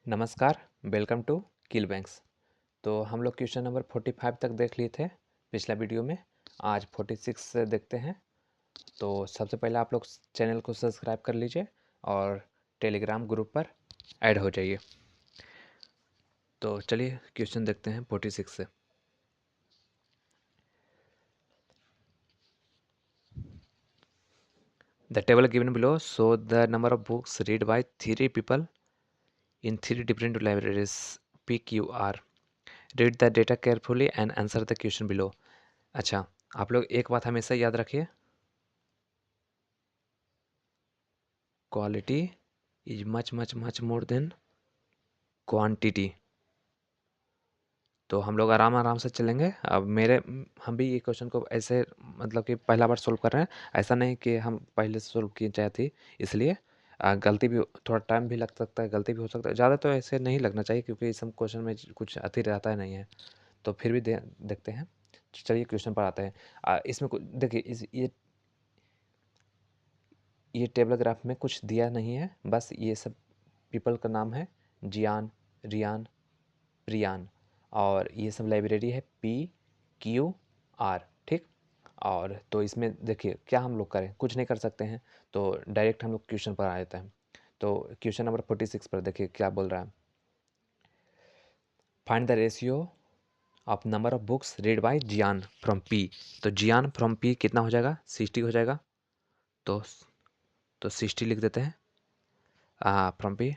नमस्कार, welcome to kill banks. तो हम लोग क्वेश्चन नंबर 45 तक देख लिए थे पिछला वीडियो में। आज 46 से देखते हैं। तो सबसे पहले आप लोग चैनल को सब्सक्राइब कर लीजिए और टेलीग्राम ग्रुप पर ऐड हो जाइए। तो चलिए क्वेश्चन देखते हैं 46 से। The table given below show the number of books read bye 3 people in 3 different libraries PQR. Read the data carefully and answer the question below. अच्छा, आप लोग एक बात हमेशा याद रखिए, quality is much more than quantity. तो हम लोग आराम आराम से चलेंगे। अब हम भी ये क्वेश्चन को ऐसे मतलब कि पहला बार सोल्व कर रहे हैं। ऐसा नहीं कि हम पहले से सोल्व किए चाहे थी, इसलिए गलती भी थोड़ा टाइम भी लग सकता है, गलती भी हो सकता है। ज़्यादा तो ऐसे नहीं लगना चाहिए क्योंकि इस सब क्वेश्चन में कुछ अति रहता है नहीं है। तो फिर भी देखते हैं। चलिए क्वेश्चन पर आते हैं। इसमें देखिए ये टेबल ग्राफ में कुछ दिया नहीं है, बस ये सब पीपल का नाम है। जियान, रियान, प्रियान, और ये सब लाइब्रेरी है PQR, ठीक। और तो इसमें देखिए क्या हम लोग करें, कुछ नहीं कर सकते हैं, तो डायरेक्ट हम लोग क्वेश्चन पर आ जाते हैं। तो क्वेश्चन नंबर 46 पर देखिए क्या बोल रहा है। Find the ratio of number of books read by Jian from P। तो जियान फ्रॉम P कितना हो जाएगा, 60 हो जाएगा। तो 60 लिख देते हैं। From P,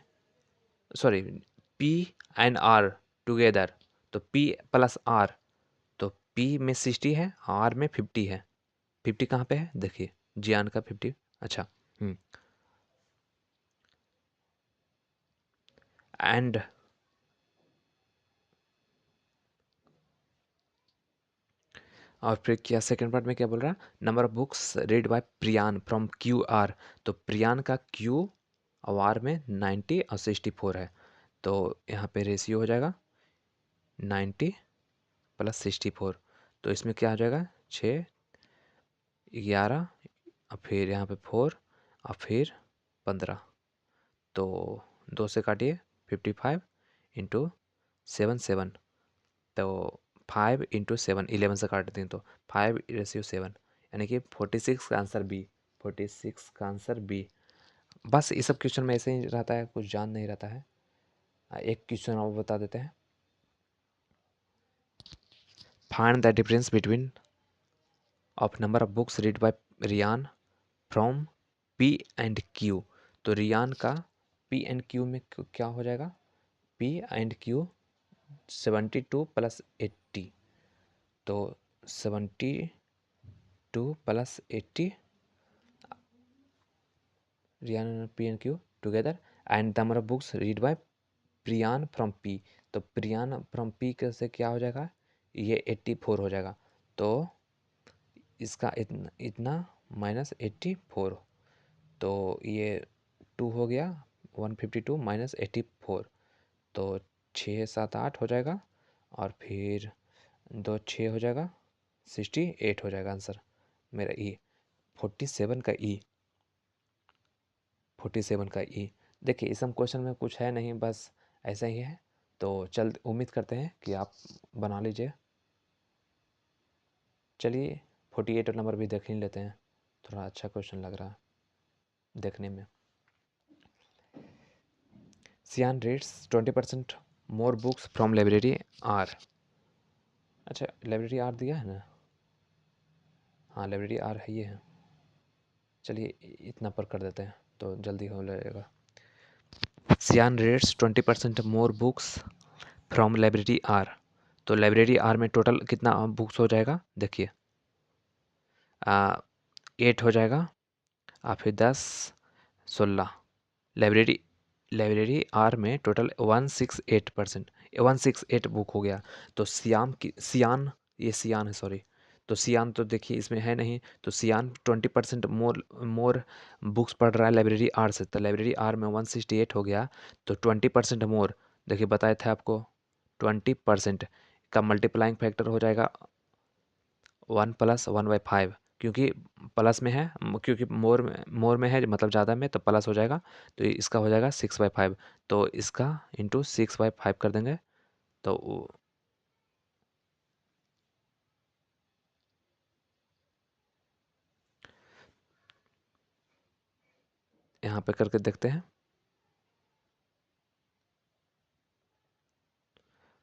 sorry, P and R together. तो P प्लस R, तो P में 60 है, R में 50 है। 50 कहाँ पे है, देखिए जियान का 50। अच्छा, एंड और फिर क्या सेकंड पार्ट में क्या बोल रहा है, number of books read by Priyan from QR। तो प्रियान का Q और R में 90 और 64 है। तो यहाँ पे रेशियो हो जाएगा 90 प्लस 64। तो इसमें क्या हो जाएगा, 6, 11 और फिर यहाँ पे 4 और फिर 15। तो 2 से काटिए, 55 इंटू 7, तो 5 इंटू 7, 11 से काट दें तो 5:7, यानी कि 46 का आंसर बी। 46 का आंसर बी। बस ये सब क्वेश्चन में ऐसे ही रहता है, कुछ जान नहीं रहता है। एक क्वेश्चन और बता देते हैं। Find the difference between of number of books read by Rian from P and Q। तो रियान का P एंड Q में क्या हो जाएगा, P एंड Q 72 प्लस 80। तो 72 plus 80, Rian and P and Q together, and the number of books read by Priyan from P। तो Priyan from P से क्या हो जाएगा, ये 84 हो जाएगा। तो इसका इतना इतना माइनस 84, तो ये 2 हो गया, 152 माइनस 84। तो 6, 7, 8 हो जाएगा, और फिर 2, 6 हो जाएगा, 68 हो जाएगा आंसर मेरा ई। 47 का ई, 47 का ई। देखिए इस क्वेश्चन में कुछ है नहीं, बस ऐसा ही है। तो चल उम्मीद करते हैं कि आप बना लीजिए। चलिए 48 नंबर भी देख ही लेते हैं, थोड़ा अच्छा क्वेश्चन लग रहा है देखने में। Sian reads 20% more books from library R. अच्छा, लाइब्रेरी आर दिया है ना, हाँ लाइब्रेरी आर है, ये है। चलिए इतना पर कर देते हैं तो जल्दी हो जाएगा। Sian reads 20% more books from library R. तो लाइब्रेरी आर में टोटल कितना बुक्स हो जाएगा, देखिए 8 हो जाएगा, और फिर 10, 16। लाइब्रेरी लाइब्रेरी आर में टोटल 168 बुक हो गया। तो सियान, ये सियान है, सॉरी। तो सियान तो देखिए इसमें है नहीं, तो सियान 20% मोर बुक्स पढ़ रहा है लाइब्रेरी आर से। तो लाइब्रेरी आर में 168 हो गया, तो 20% मोर, देखिए बताया था आपको, 20% का मल्टीप्लाइंग फैक्टर हो जाएगा 1 + 1/5, क्योंकि प्लस में है, क्योंकि मोर में है मतलब ज़्यादा में, तो प्लस हो जाएगा। तो इसका हो जाएगा 6/5, तो इसका इंटू 6/5 कर देंगे। तो यहाँ पे करके देखते हैं।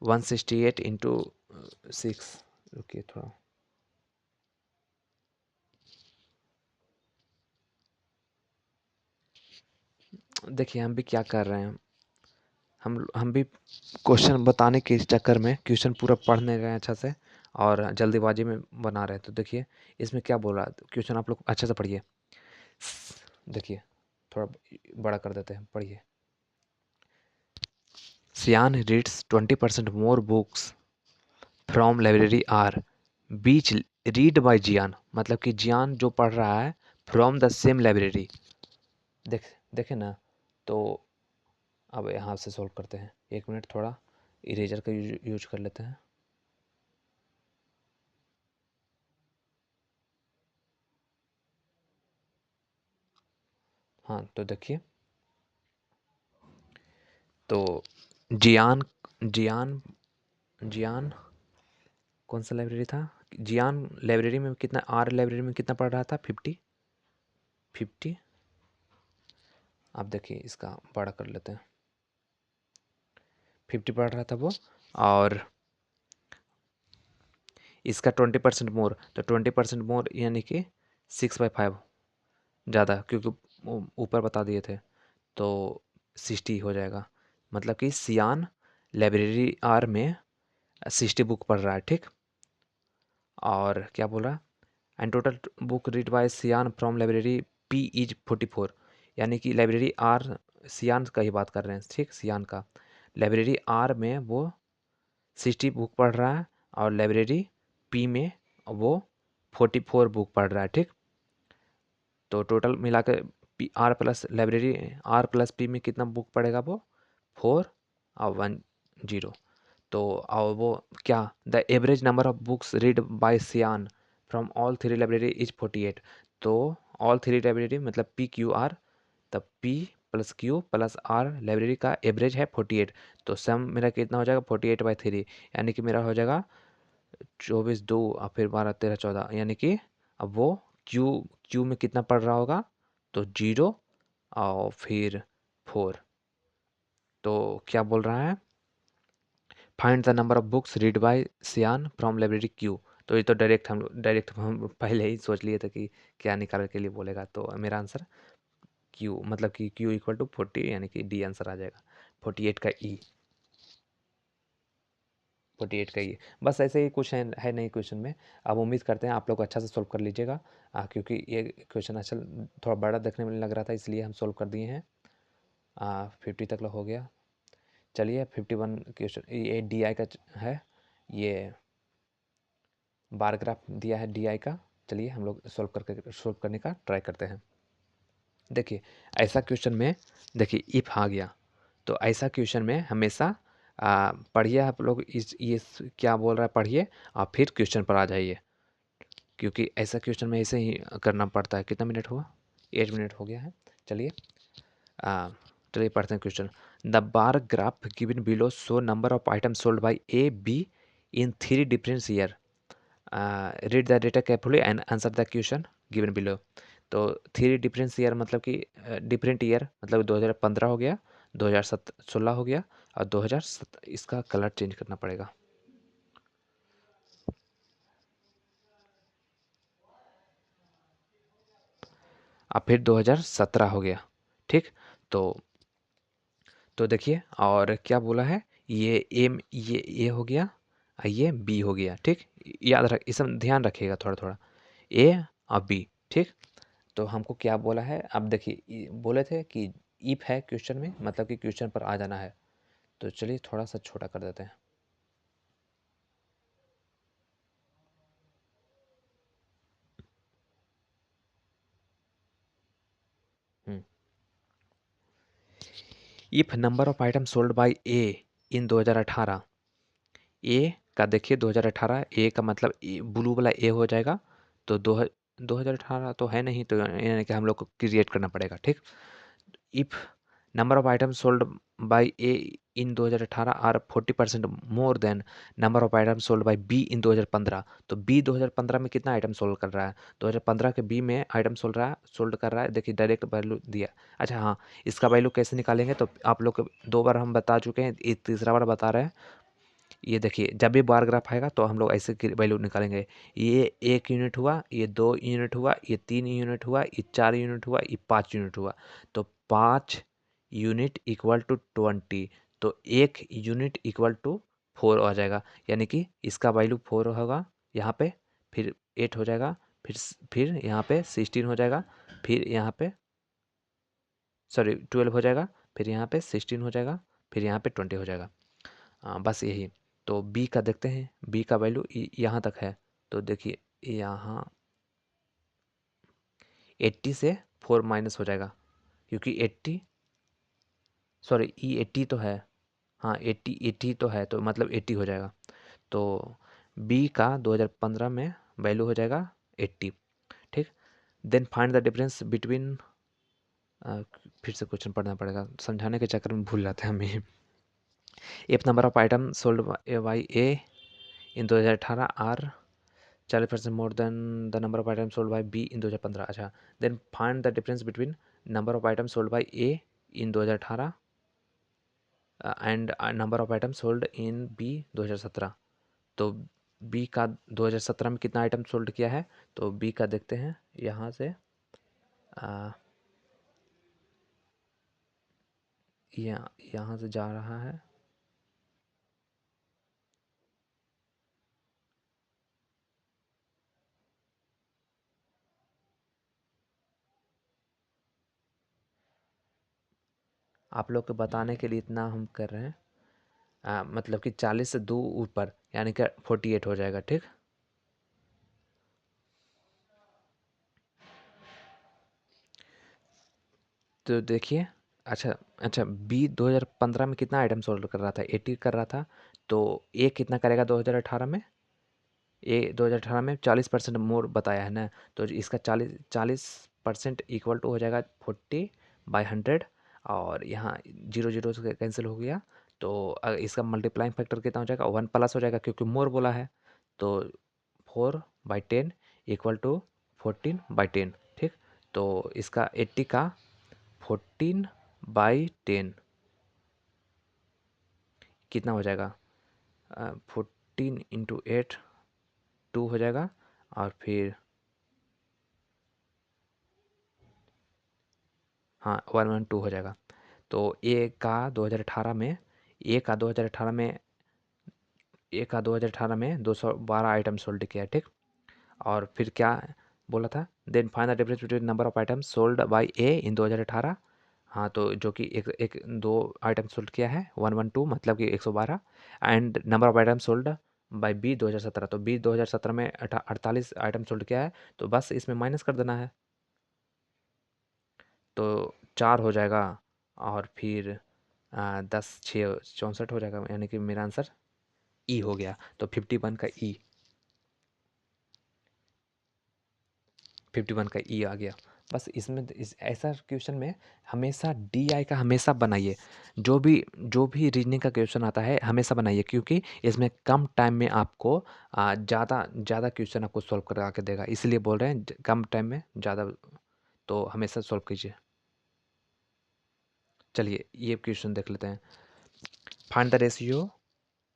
168 इंटू 6, रुकिए थोड़ा। देखिए हम भी क्या कर रहे हैं, हम भी क्वेश्चन बताने के चक्कर में क्वेश्चन पूरा पढ़ नहीं रहे हैं अच्छा से, और जल्दीबाजी में बना रहे हैं। तो देखिए इसमें क्या बोल रहा है, क्वेश्चन आप लोग अच्छे से पढ़िए। देखिए थोड़ा बड़ा कर देते हैं, पढ़िए। Sian reads 20% more books from library R which read by Jian, मतलब कि जियान जो पढ़ रहा है फ्रॉम द सेम लाइब्रेरी। देखे ना। तो अब यहाँ से सॉल्व करते हैं। एक मिनट, थोड़ा इरेजर का यूज कर लेते हैं। हाँ तो देखिए, तो जियान जियान जियान कौन सा लाइब्रेरी था, जियान लाइब्रेरी में कितना, आर लाइब्रेरी में कितना पढ़ रहा था, 50। आप देखिए इसका बड़ा कर लेते हैं। 50 पढ़ रहा था वो, और इसका 20% मोर, तो 20% मोर यानी कि 6/5 ज़्यादा, क्योंकि ऊपर बता दिए थे। तो 60 हो जाएगा, मतलब कि सियान लाइब्रेरी आर में 60 बुक पढ़ रहा है, ठीक। और क्या बोल रहा है, and total book read by Sian from library P is 44, यानी कि लाइब्रेरी आर, सियान का ही बात कर रहे हैं, ठीक, सियान का। लाइब्रेरी आर में वो 60 बुक पढ़ रहा है, और लाइब्रेरी पी में वो 44 बुक पढ़ रहा है, ठीक। तो टोटल मिला के P R plus library R plus P में कितना बुक पड़ेगा वो, 4 और 1 0। तो और वो क्या, the average number of books read by Sian from all three library is 48। तो ऑल थ्री लाइब्रेरी मतलब पी क्यू आर, तब P plus Q plus R library का एवरेज है 48। तो सम मेरा कितना हो जाएगा, 48/3, यानी कि मेरा हो जाएगा 24 2 और फिर 12 13 14, यानी कि अब वो क्यू क्यू में कितना पड़ रहा होगा, तो 0 और फिर 4। तो क्या बोल रहा है, find the number of books read by Sian from library Q. तो ये तो डायरेक्ट हम पहले ही सोच लिए थे कि क्या निकाल के लिए बोलेगा। तो मेरा आंसर क्यू, मतलब कि क्यू इक्वल टू 40, यानी कि डी आंसर आ जाएगा, 48 का ई, 48 का ई। बस ऐसे ही कुछ है नहीं क्वेश्चन में। अब उम्मीद करते हैं आप लोग अच्छा से सॉल्व कर लीजिएगा, क्योंकि ये क्वेश्चन अच्छा थोड़ा बड़ा देखने में लग रहा था, इसलिए हम सॉल्व कर दिए हैं। 50 तक हो गया। चलिए 51 क्वेश्चन, ये डी आई का है, ये बार ग्राफ दिया है डी आई का। चलिए हम लोग सॉल्व करने का ट्राई करते हैं। देखिए ऐसा क्वेश्चन में, देखिए इफ आ गया, तो ऐसा क्वेश्चन में हमेशा पढ़िए आप लोग, इस ये क्या बोल रहा है पढ़िए, और फिर क्वेश्चन पर आ जाइए, क्योंकि ऐसा क्वेश्चन में ऐसे ही करना पड़ता है। कितना मिनट हुआ, 8 मिनट हो गया है। चलिए चलिए पढ़ते हैं question. The bar graph given below show number of item sold by A be in 3 different year, read the data carefully and answer the question given below. तो 3 डिफरेंस ईयर मतलब कि डिफरेंट ईयर, मतलब 2015 हो गया, 2016 हो गया, और 2007, इसका कलर चेंज करना पड़ेगा। अब फिर 2017 हो गया, ठीक। तो देखिए, और क्या बोला है, ये एम, ये ए हो गया, और ये बी हो गया, ठीक। याद रख, इसमें ध्यान रखिएगा थोड़ा थोड़ा, ए और बी, ठीक। तो हमको क्या बोला है, अब देखिए बोले थे कि इफ है क्वेश्चन में, मतलब कि क्वेश्चन पर आ जाना है। तो चलिए थोड़ा सा छोटा कर देते हैं। If number of item sold by A in 2018, A का देखिए 2018, ए का मतलब ब्लू वाला ए हो जाएगा, तो 2018 तो है नहीं, तो यानी कि हम लोग को क्रिएट करना पड़ेगा, ठीक। If number of items sold by A in 2018 are 40% more than number of items sold by B in 2015, तो बी 2015 में कितना आइटम सोल्ड कर रहा है, 2015 के बी में आइटम सोल्ड कर रहा है, देखिए डायरेक्ट वैल्यू दिया। अच्छा हाँ, इसका वैल्यू कैसे निकालेंगे, तो आप लोग को 2 बार हम बता चुके हैं, ये तीसरा बार बता रहे हैं। ये देखिए, जब भी बार ग्राफ आएगा तो हम लोग ऐसे वैल्यू निकालेंगे। ये 1 यूनिट हुआ, ये 2 यूनिट हुआ, ये 3 यूनिट हुआ, ये 4 यूनिट हुआ, ये 5 यूनिट हुआ। तो 5 यूनिट इक्वल टू 20, तो 1 यूनिट इक्वल टू 4 आ जाएगा, यानी कि इसका वैल्यू 4 होगा यहाँ पे, फिर 8 हो जाएगा, फिर यहाँ पे 16 हो जाएगा, फिर यहाँ पे सॉरी 12 हो जाएगा, फिर यहाँ पे 16 हो जाएगा, फिर यहाँ पे 20 हो जाएगा। बस यही। तो बी का देखते हैं, बी का वैल्यू यहाँ तक है, तो देखिए यहाँ 80 से 4 माइनस हो जाएगा, क्योंकि 80 सॉरी ई 80 तो है, हाँ 80 तो है, तो मतलब 80 हो जाएगा। तो बी का 2015 में वैल्यू हो जाएगा 80, ठीक। Then find the difference between, फिर से क्वेश्चन पढ़ना पड़ेगा, समझाने के चक्कर में भूल जाते हैं हमें। If number of item sold by A in 2018 are 40% more than the number of item sold by B in 2015। अच्छा, then find the difference between number of item sold by A in 2018 and number of item sold in B 2017। तो B का 2017 में कितना item sold किया है, तो B का देखते हैं यहाँ से, यहाँ से जा रहा है, आप लोग को बताने के लिए इतना हम कर रहे हैं। मतलब कि 40 से 2 ऊपर, यानी कि 48 हो जाएगा, ठीक। तो देखिए, अच्छा अच्छा, बी 2015 में कितना आइटम सोल्व कर रहा था, 80 कर रहा था, तो ए कितना करेगा 2018 में, ए 2018 में 40% मोर बताया है ना, तो इसका 40% इक्वल टू हो जाएगा 40/100, और यहाँ जीरो जीरो से कैंसिल हो गया, तो इसका मल्टीप्लाइंग फैक्टर कितना हो जाएगा, 1 प्लस हो जाएगा, क्योंकि मोर बोला है, तो 4/10 इक्वल टू 14/10, ठीक। तो इसका 80 का 14/10 कितना हो जाएगा, 14 × 8 2 हो जाएगा, और फिर हाँ 112 हो जाएगा। तो ए का 2018 में, ए का 2018 में ए का 2018 में 212 आइटम सोल्ड किया है, ठीक। और फिर क्या बोला था, then find the difference between number of item sold by A in 2018। हाँ, तो जो कि एक एक दो आइटम सोल्ड किया है 112, मतलब कि 112, and number of item sold by B 2017, तो बी 2017 में 48 आइटम सोल्ड किया है, तो बस इसमें माइनस कर देना है, तो 4 हो जाएगा, और फिर 10 6 64 हो जाएगा, यानी कि मेरा आंसर ई हो गया। तो 51 का ई, 51 का ई आ गया। बस इसमें ऐसा क्वेश्चन में हमेशा डी आई का हमेशा बनाइए, जो भी रीजनिंग का क्वेश्चन आता है हमेशा बनाइए, क्योंकि इसमें कम टाइम में आपको ज़्यादा ज़्यादा क्वेश्चन आपको सॉल्व करा के देगा, इसलिए बोल रहे हैं कम टाइम में ज़्यादा, तो हमेशा सॉल्व कीजिए। चलिए ये क्वेश्चन देख लेते हैं। Find the ratio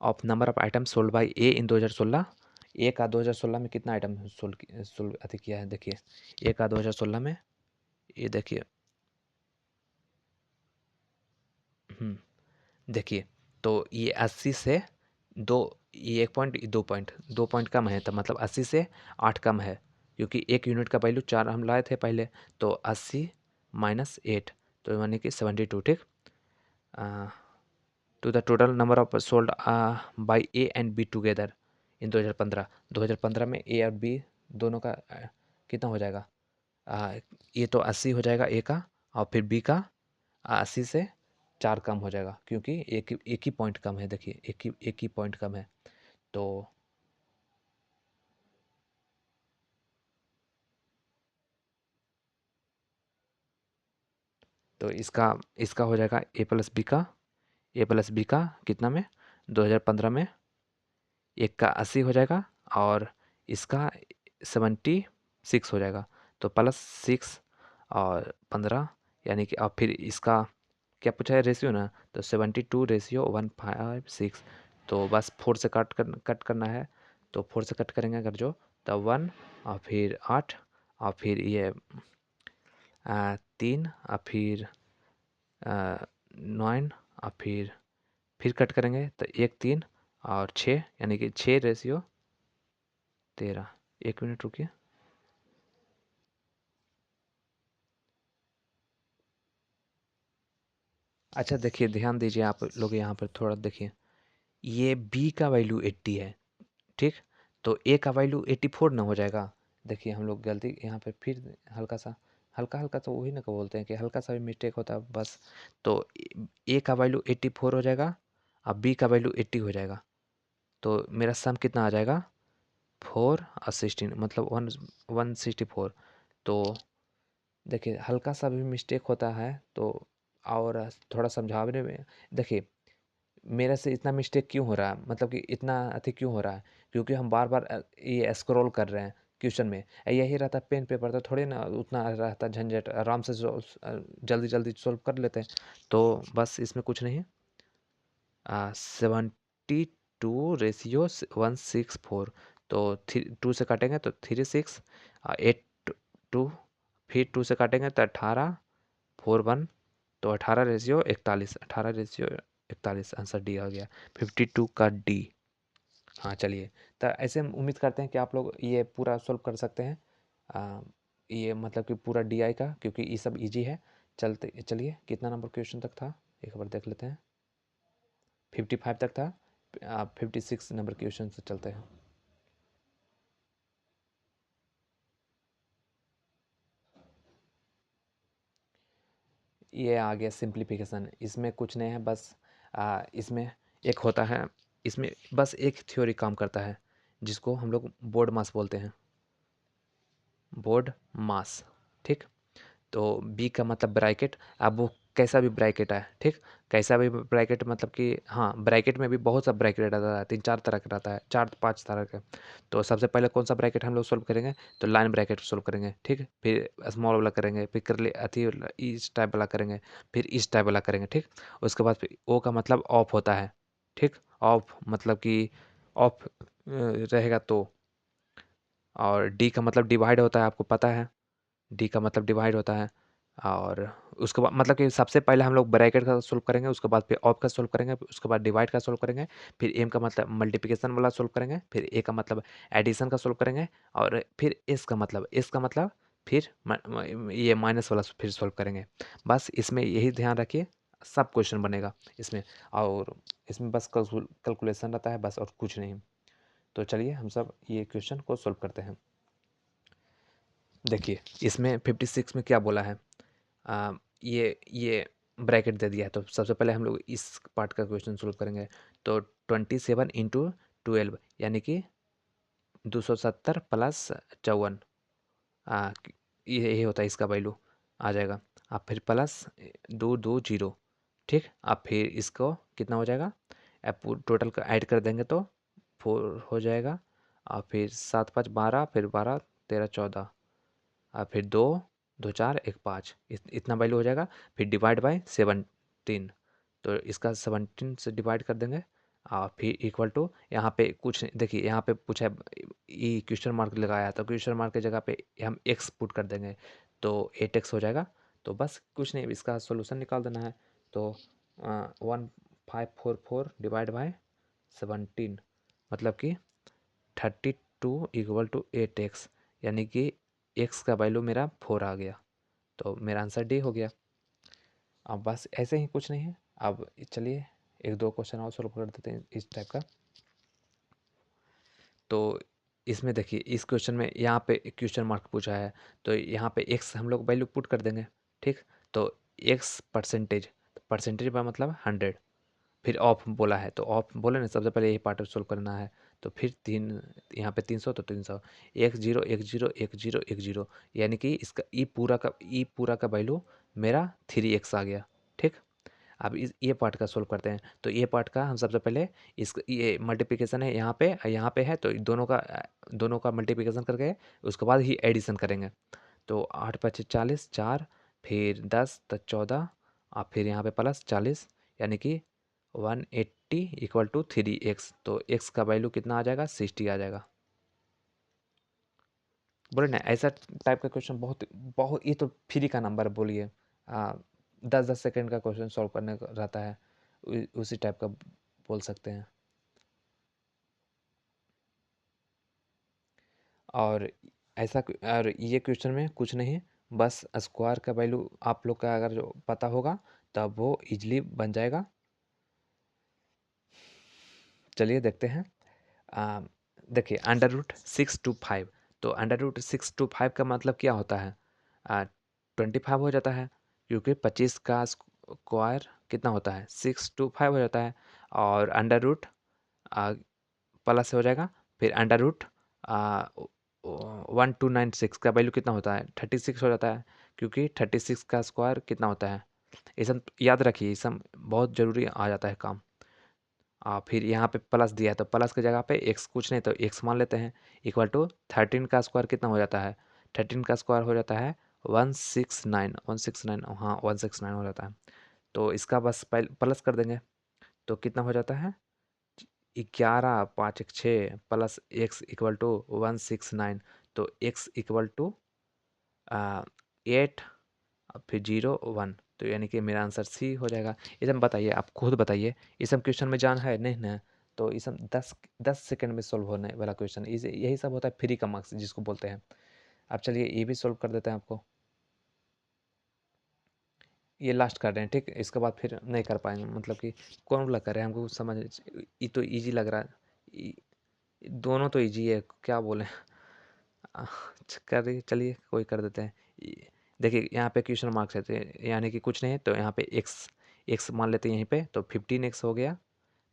of number of item sold by A in 2016। A का 2016 में कितना आइटम सोल्ड अति किया है, देखिए ए का 2016 में, ये देखिए, देखिए, तो ये 80 से दो, ये 1 पॉइंट, ये 2 पॉइंट, 2 पॉइंट कम है, तो मतलब 80 से 8 कम है, क्योंकि 1 यूनिट का वैल्यू 4 हम लाए थे पहले, तो 80 माइनस 8, तो यानी कि 72, ठीक। To the total number of sold by A and B together in 2015, 2015 में ए और बी दोनों का कितना हो जाएगा, ये तो 80 हो जाएगा ए का, और फिर बी का 80 से 4 कम हो जाएगा, क्योंकि एक ही पॉइंट कम है, देखिए एक ही पॉइंट कम है, तो तो इसका इसका हो जाएगा ए प्लस बी का कितना में 2015 में 1 का 80 हो जाएगा और इसका 76 हो जाएगा। तो +6 और 15 यानी कि अब फिर इसका क्या पूछा है रेशियो ना, तो 72:156। तो बस 4 से कट करना है। तो 4 से कट करेंगे अगर जो, तो 1 और फिर 8 और फिर ये 3 और फिर 9 और फिर कट करेंगे तो 1 3 और 6 यानी कि 6:13। 1 मिनट रुकिए। अच्छा देखिए, ध्यान दीजिए आप लोग यहाँ पर थोड़ा देखिए, ये बी का वैल्यू 80 है, ठीक? तो ए का वैल्यू 84 ना हो जाएगा। देखिए हम लोग गलती यहाँ पे फिर हल्का सा, हल्का हल्का तो वही ना को बोलते हैं कि हल्का सा भी मिस्टेक होता है बस। तो ए का वैल्यू 84 हो जाएगा और बी का वैल्यू 80 हो जाएगा। तो मेरा सम कितना आ जाएगा 4 और 16 मतलब 164। तो देखिए हल्का सा भी मिस्टेक होता है तो, और थोड़ा समझाने में देखिए मेरे से इतना मिस्टेक क्यों हो रहा है, मतलब कि इतना अति क्यों हो रहा है, क्योंकि हम बार बार ये स्क्रॉल कर रहे हैं क्वेश्चन में। यही रहता पेन पेपर तो थोड़ी ना उतना रहता झंझट, आराम से जल्दी जल्दी सॉल्व कर लेते हैं। तो बस इसमें कुछ नहीं। 72:164। तो 2 से काटेंगे तो 36, 8 2, फिर 2 से काटेंगे तो 18, 4 1, तो 18:41, 18:41 आंसर डी आ गया, 52 का डी। हाँ चलिए, तो ऐसे हम उम्मीद करते हैं कि आप लोग ये पूरा सॉल्व कर सकते हैं। ये मतलब कि पूरा डी आई का, क्योंकि ये सब इजी है। चलिए कितना नंबर क्वेश्चन तक था एक बार देख लेते हैं। 55 तक था। आप 56 नंबर क्वेश्चन से चलते हैं। ये आ गया सिंप्लीफिकेशन। इसमें कुछ नहीं है, बस इसमें एक होता है, इसमें बस एक थ्योरी काम करता है जिसको हम लोग बोर्ड मास बोलते हैं, बोर्ड मास, ठीक? तो बी का मतलब ब्रैकेट। अब वो कैसा भी ब्रैकेट है, ठीक? कैसा भी ब्रैकेट मतलब कि हाँ, ब्रैकेट में भी बहुत सा ब्रैकेट रहता है, 3 4 तरह का रहता है, 4 5 तरह का। तो सबसे पहले कौन सा ब्रैकेट हम लोग सोल्व करेंगे, तो लाइन ब्रैकेट सोल्व करेंगे, ठीक? फिर स्मॉल वाला करेंगे, फिर करली अथी इस टाइप वाला करेंगे, फिर इस टाइप वाला करेंगे, ठीक? उसके बाद फिर ओ का मतलब ऑफ होता है, ठीक? ऑफ मतलब कि ऑफ रहेगा तो। और डी का मतलब डिवाइड होता है, आपको पता है डी का मतलब डिवाइड होता है। और उसके बाद मतलब कि सबसे पहले हम लोग ब्रैकेट का सोल्व करेंगे, उसके बाद फिर ऑफ का सोल्व करेंगे, उसके बाद डिवाइड का सोल्व करेंगे, फिर एम का मतलब मल्टीप्लिकेशन वाला सोल्व करेंगे, फिर ए का मतलब एडिशन का सोल्व करेंगे, और फिर एस का मतलब फिर ये माइनस वाला फिर सोल्व करेंगे। बस इसमें यही ध्यान रखिए, सब क्वेश्चन बनेगा इसमें। और इसमें बस कैलकुलेशन रहता है बस, और कुछ नहीं। तो चलिए हम सब ये क्वेश्चन को सोल्व करते हैं। देखिए इसमें 56 में क्या बोला है, ये ब्रैकेट दे दिया है, तो सबसे पहले हम लोग इस पार्ट का क्वेश्चन सोल्व करेंगे। तो 27 × 12 यानी कि 270 प्लस 54, ये यही होता है, इसका वैल्यू आ जाएगा। अब फिर प्लस 2 2 0, ठीक? अब फिर इसको कितना हो जाएगा, अब टोटल का ऐड कर देंगे तो 4 हो जाएगा। और फिर 7 5 12, फिर 12 13 14, और फिर 2 2 4 1 5, इतना वैल्यू हो जाएगा। फिर डिवाइड बाय 17, तो इसका 17 से डिवाइड कर देंगे। और फिर इक्वल टू, यहाँ पे कुछ देखिए, यहाँ पे पूछा है ये क्वेश्चन मार्क लगाया, तो क्वेश्चन मार्क की जगह पे हम एक्स पुट कर देंगे, तो 8x हो जाएगा। तो बस कुछ नहीं, इसका सोल्यूशन निकाल देना है। तो 1544 डिवाइड बाय 17 मतलब कि 32 = 8x, यानी कि x का वैल्यू मेरा 4 आ गया। तो मेरा आंसर डी हो गया। अब बस ऐसे ही, कुछ नहीं है। अब चलिए एक दो क्वेश्चन और सॉल्व कर देते हैं इस टाइप का। तो इसमें देखिए, इस क्वेश्चन में यहाँ पे क्वेश्चन मार्क पूछा है, तो यहाँ पे x हम लोग वैल्यू पुट कर देंगे, ठीक? तो x परसेंटेज, परसेंटेज का मतलब 100, फिर ऑफ बोला है, तो ऑफ बोले ना, सबसे पहले यही पार्ट सोल्व करना है। तो फिर यहाँ पे 300, तो 300, 1 0 1 0 1 0 1 0, यानी कि इसका ई पूरा का वैल्यू मेरा 3x आ गया। ठीक, अब इस ये पार्ट का सोल्व करते हैं। तो ये पार्ट का हम सबसे पहले इस ये मल्टीप्लिकेशन है यहाँ पे है, तो दोनों का मल्टीप्लिकेशन करके उसके बाद ही एडिशन करेंगे। तो 8 पचे 40, 4 फिर 10 तो 14 और फिर यहाँ पे प्लस 40, यानी कि 180 इक्वल टू 3x। तो x का वैल्यू कितना आ जाएगा, 60 आ जाएगा। बोले ना ऐसा टाइप का क्वेश्चन बहुत बहुत, ये तो फ्री का नंबर बोलिए, 10-10 सेकेंड का क्वेश्चन सॉल्व करने का रहता है, उसी टाइप का बोल सकते हैं। और और ये क्वेश्चन में कुछ नहीं, बस स्क्वायर का वैल्यू आप लोग का अगर जो पता होगा तब वो इजली बन जाएगा। चलिए देखते हैं। आ, देखिए √625, तो √625 का मतलब क्या होता है, 25 हो जाता है, क्योंकि 25 का स्क्वायर कितना होता है, 625 हो जाता है। और अंडर रूट प्लस हो जाएगा, फिर अंडर रूट 1296 का वैल्यू कितना होता है, 36 हो जाता है, क्योंकि 36 का स्क्वायर कितना होता है। ये सब याद रखिए, ये सब बहुत ज़रूरी आ जाता है काम। फिर यहाँ पे प्लस दिया है, तो प्लस की जगह पे एक्स कुछ नहीं तो एक्स मान लेते हैं, इक्वल टू 13 का स्क्वायर कितना हो जाता है, 13 का स्क्वायर हो जाता है 169, 169, हाँ 169 हो जाता है। तो इसका बस प्लस कर देंगे, तो कितना हो जाता है, 11 5 1 6 प्लस एक्स इक्वल टू 169। तो एक्स इक्वल टू 8 फिर 0 1, तो यानी कि मेरा आंसर सी हो जाएगा। ये सब बताइए, आप खुद बताइए, ये सब क्वेश्चन में जान है नहीं ना, तो ये सब 10 10 सेकंड में सॉल्व होने वाला क्वेश्चन, इसे यही सब होता है फ्री का मार्क्स जिसको बोलते हैं। अब चलिए ये भी सॉल्व कर देते हैं आपको, ये लास्ट कर रहे हैं, ठीक, इसके बाद फिर नहीं कर पाएंगे, मतलब कि कौन वाला कर रहे हैं, हमको समझ, ये तो ईजी लग रहा है, दोनों तो ईजी है, क्या बोले। कर चलिए कोई कर देते हैं। देखिए यहाँ पे क्वेश्चन मार्क्स है, तो यानी कि कुछ नहीं है, तो यहाँ पे एक्स एक्स मान लेते हैं यहीं पे, तो 15x हो गया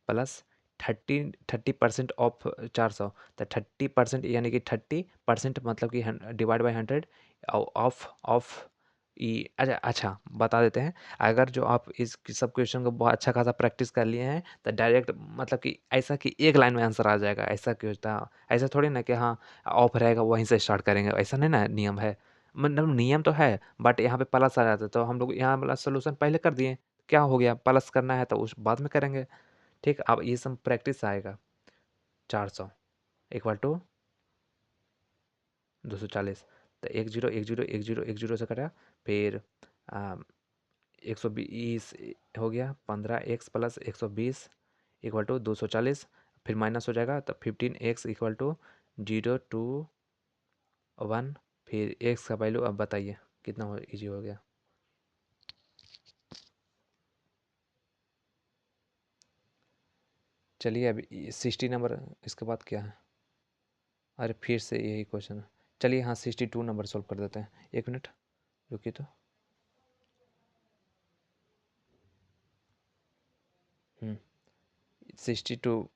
प्लस 30% ऑफ 400, तो 30% यानी कि 30% मतलब कि डिवाइड बाई 100 ऑफ ऑफ ई। अच्छा अच्छा, बता देते हैं, अगर जो आप इस सब क्वेश्चन को बहुत अच्छा खासा प्रैक्टिस कर लिए हैं, तो डायरेक्ट मतलब कि ऐसा कि एक लाइन में आंसर आ जाएगा, ऐसा क्यों होता है, ऐसा थोड़ी ना कि हाँ ऑफ रहेगा वहीं से स्टार्ट करेंगे, ऐसा नहीं ना नियम है। मतलब नियम तो है, बट यहाँ पे प्लस आ जाता है, तो हम लोग यहाँ वाला सोल्यूशन पहले कर दिए, क्या हो गया, प्लस करना है तो उस बाद में करेंगे। ठीक, अब ये सब प्रैक्टिस आएगा। 400 इक्वल टू 240, तो 10 10 10 10 से कटा, फिर 120 हो गया, 15x प्लस 120 इक्वल टू 240, फिर माइनस हो जाएगा, तो 15x इक्वल टू 0 2 1, फिर x का वैल्यू अब बताइए कितना हो, ईजी हो गया। चलिए अभी 60 नंबर, इसके बाद क्या है, अरे फिर से यही क्वेश्चन है। चलिए हाँ 62 नंबर सोल्व कर देते हैं, 1 मिनट रुकिए तो। 62,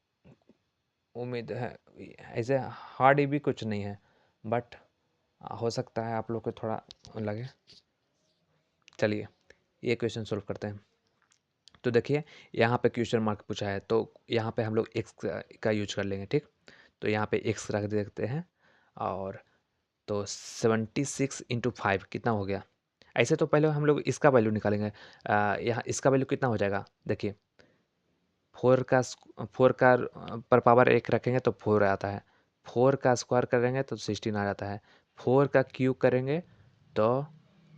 उम्मीद है ऐसे हार्ड भी कुछ नहीं है, बट हो सकता है आप लोग को थोड़ा लगे। चलिए ये क्वेश्चन सोल्व करते हैं। तो देखिए यहाँ पे क्वेश्चन मार्क पूछा है, तो यहाँ पे हम लोग एक्स का यूज कर लेंगे, ठीक। तो यहाँ पे एक्स रख देते हैं, और तो 76 × 5 कितना हो गया। ऐसे तो पहले हम लोग इसका वैल्यू निकालेंगे, यहाँ इसका वैल्यू कितना हो जाएगा, देखिए 4 का पर पावर 1 रखेंगे तो 4 आता है, 4 का स्क्वायर करेंगे तो 16 आ जाता है, 4 का क्यूब करेंगे तो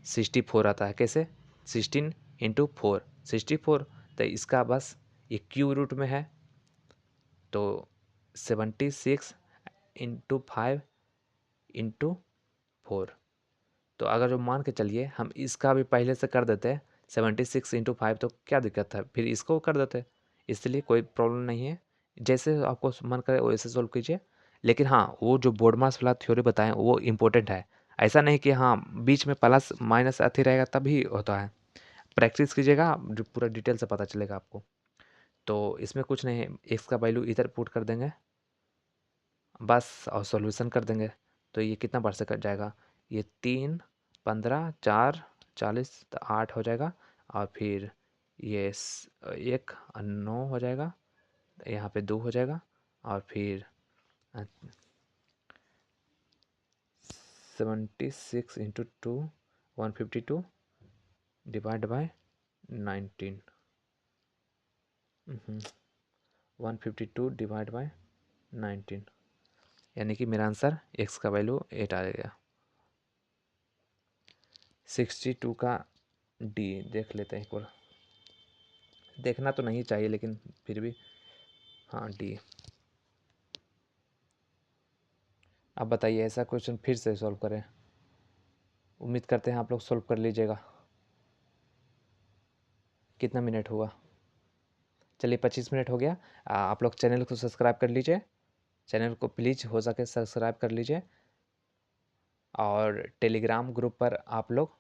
64 आता है। कैसे, 16 × 4 64, तो इसका बस ये क्यूब रूट में है, तो 76 × 5 × 4। तो अगर जो मान के चलिए हम इसका भी पहले से कर देते 76 × 5, तो क्या दिक्कत है, फिर इसको कर देते, इसलिए कोई प्रॉब्लम नहीं है, जैसे आपको मन करे वैसे सोल्व कीजिए। लेकिन हाँ वो जो बोर्ड मास वाला थ्योरी बताएं वो इम्पोर्टेंट है, ऐसा नहीं कि हाँ बीच में प्लस माइनस आती रहेगा तभी होता है, प्रैक्टिस कीजिएगा जो पूरा डिटेल से पता चलेगा आपको। तो इसमें कुछ नहीं है, एक्स का वैल्यू इधर पुट कर देंगे बस, और सॉल्यूशन कर देंगे, तो ये कितना बार से कट जाएगा, ये 3 15 4 40 तो 8 हो जाएगा, और फिर ये 1 और 9 हो जाएगा, यहाँ पे 2 हो जाएगा, और फिर 76 into 2 152 divide by 19, 152 divide by 19, यानी कि मेरा आंसर x का वैल्यू 8 आ गया। 62 का डी देख लेते हैं एक बार, देखना तो नहीं चाहिए लेकिन फिर भी, हाँ डी। अब बताइए ऐसा क्वेश्चन फिर से सॉल्व करें, उम्मीद करते हैं आप लोग सॉल्व कर लीजिएगा। कितना मिनट हुआ? चलिए 25 मिनट हो गया। आप लोग चैनल को सब्सक्राइब कर लीजिए, चैनल को प्लीज़ हो सके सब्सक्राइब कर लीजिए, और टेलीग्राम ग्रुप पर आप लोग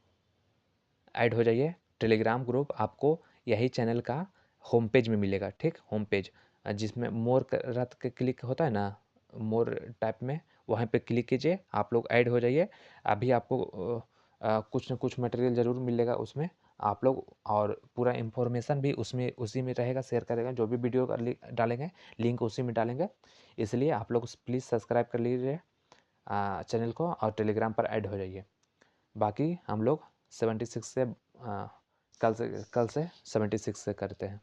ऐड हो जाइए। टेलीग्राम ग्रुप आपको यही चैनल का होम पेज में मिलेगा, ठीक, होम पेज जिसमें मोर रत के क्लिक होता है ना, मोर टाइप में, वहाँ पे क्लिक कीजिए, आप लोग ऐड हो जाइए। अभी आपको कुछ न कुछ मटेरियल ज़रूर मिलेगा उसमें, आप लोग, और पूरा इन्फॉर्मेशन भी उसमें उसी में रहेगा, शेयर करेगा, जो भी वीडियो डालेंगे लिंक उसी में डालेंगे। इसलिए आप लोग प्लीज़ सब्सक्राइब कर लीजिए चैनल को, और टेलीग्राम पर ऐड हो जाइए। बाकी हम लोग 76 से कल से 76 से करते हैं।